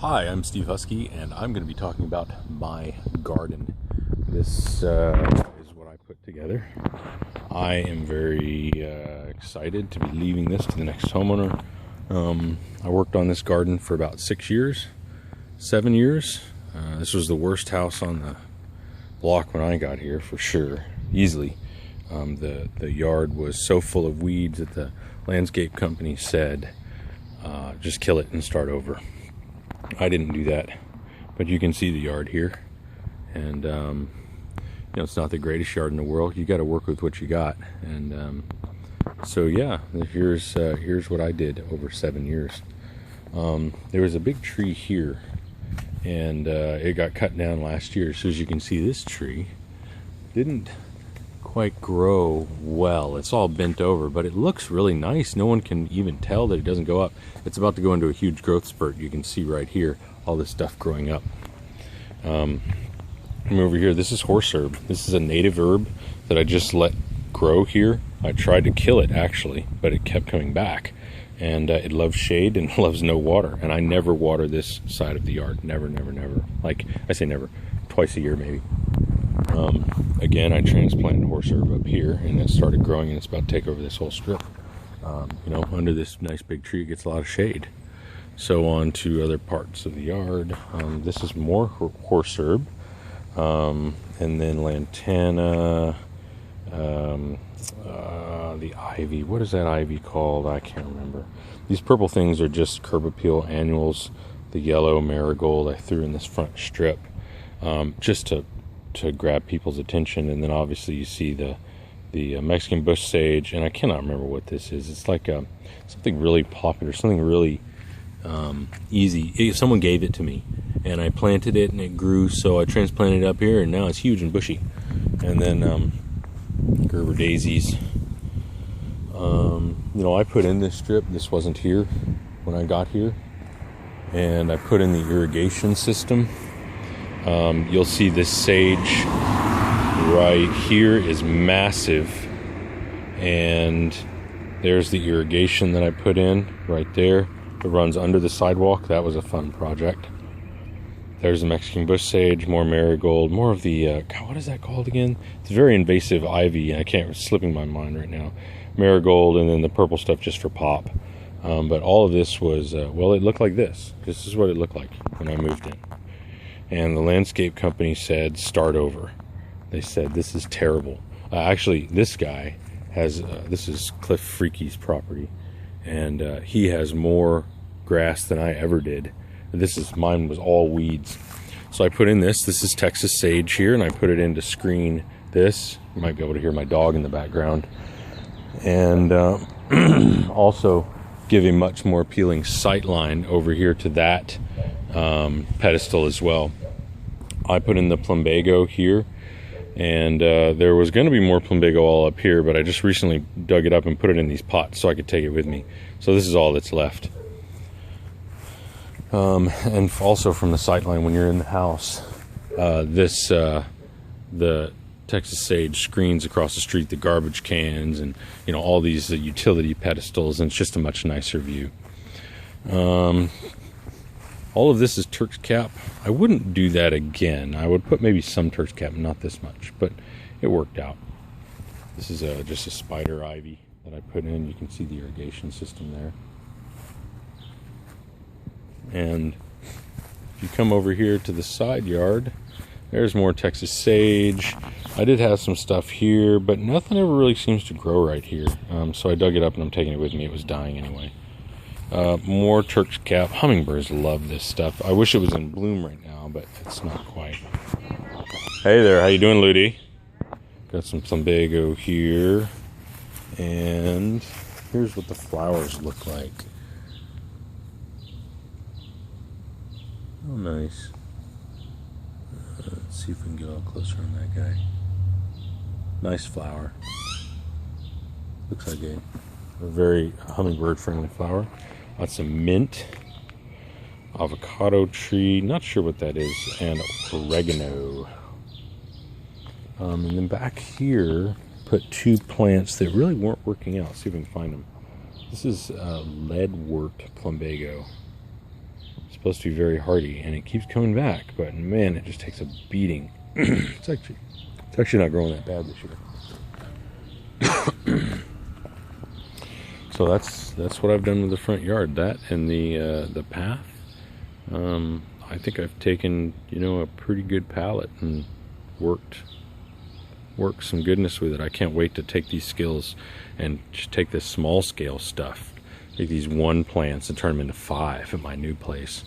Hi, I'm Steve Husky, and I'm going to be talking about my garden. This is what I put together. I am very excited to be leaving this to the next homeowner. I worked on this garden for about 7 years. This was the worst house on the block when I got here, for sure, easily. The yard was so full of weeds that the landscape company said, just kill it and start over. I didn't do that, but you can see the yard here, and it's not the greatest yard in the world. You got to work with what you got, and so yeah, here's what I did over 7 years. There was a big tree here, and it got cut down last year. So as you can see, this tree didn't quite grow well. It's all bent over, but it looks really nice. No one can even tell that it doesn't go up. It's about to go into a huge growth spurt. You can see right here all this stuff growing up. From over here, this is horse herb. This is a native herb that I just let grow here. I tried to kill it actually, but it kept coming back, and it loves shade and loves no water. And I never water this side of the yard. Never. Like, I say never, twice a year maybe. Again, I transplanted horse herb up here, and it started growing, and it's about to take over this whole strip. Under this nice big tree, it gets a lot of shade. So on to other parts of the yard. This is more horse herb, and then lantana, the ivy. What is that ivy called? I can't remember. These purple things are just curb appeal annuals. The yellow marigold I threw in this front strip, just to grab people's attention. And then obviously you see the Mexican bush sage, and I cannot remember what this is. It's like something really popular, something really easy. Someone gave it to me, and I planted it, and it grew, so I transplanted it up here, and now it's huge and bushy. And then Gerber daisies. I put in this strip. This wasn't here when I got here, and I put in the irrigation system. You'll see this sage right here is massive, and there's the irrigation that I put in right there. It runs under the sidewalk. That was a fun project. There's the Mexican bush sage, more marigold, more of the what is that called again? It's very invasive ivy. It's slipping my mind right now. Marigold, and then the purple stuff just for pop. But all of this was it looked like this. This is what it looked like when I moved in. And the landscape company said, start over. They said, this is terrible. Actually, this guy has, this is Cliff Freaky's property, and he has more grass than I ever did. Mine was all weeds. So I put in this is Texas sage here, and I put it in to screen this. You might be able to hear my dog in the background. And also give a much more appealing sight line over here to that pedestal as well. I put in the plumbago here, and there was going to be more plumbago all up here, but I just recently dug it up and put it in these pots so I could take it with me. So this is all that's left. And also from the sight line when you're in the house, the Texas sage screens across the street the garbage cans and all these utility pedestals, and it's just a much nicer view. All of this is Turk's cap. I wouldn't do that again. I would put maybe some Turk's cap, not this much, but it worked out. This is just a spider ivy that I put in. You can see the irrigation system there. And if you come over here to the side yard, there's more Texas sage. I did have some stuff here, but nothing ever really seems to grow right here. So I dug it up and I'm taking it with me. It was dying anyway. More Turk's cap. Hummingbirds love this stuff. I wish it was in bloom right now, but it's not quite. Hey there, how you doing, Ludi? Got some plumbago here, and here's what the flowers look like. Oh, nice. Let's see if we can get a little closer on that guy. Nice flower. Looks like a very hummingbird friendly flower. Lots of mint, avocado tree, not sure what that is, and oregano. And then back here, put two plants that really weren't working out. See if we can find them. This is leadwort plumbago. supposed to be very hardy, and it keeps coming back, but man, it just takes a beating. It's actually not growing that bad this year. So that's what I've done with the front yard. That and the path. I think I've taken, a pretty good pallet and worked some goodness with it. I can't wait to take these skills and just take this small scale stuff, take these 1 plants and turn them into 5 at my new place,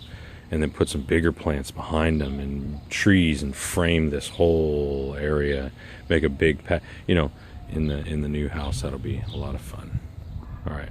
and then put some bigger plants behind them and trees and frame this whole area, make a big in the new house. That'll be a lot of fun. All right.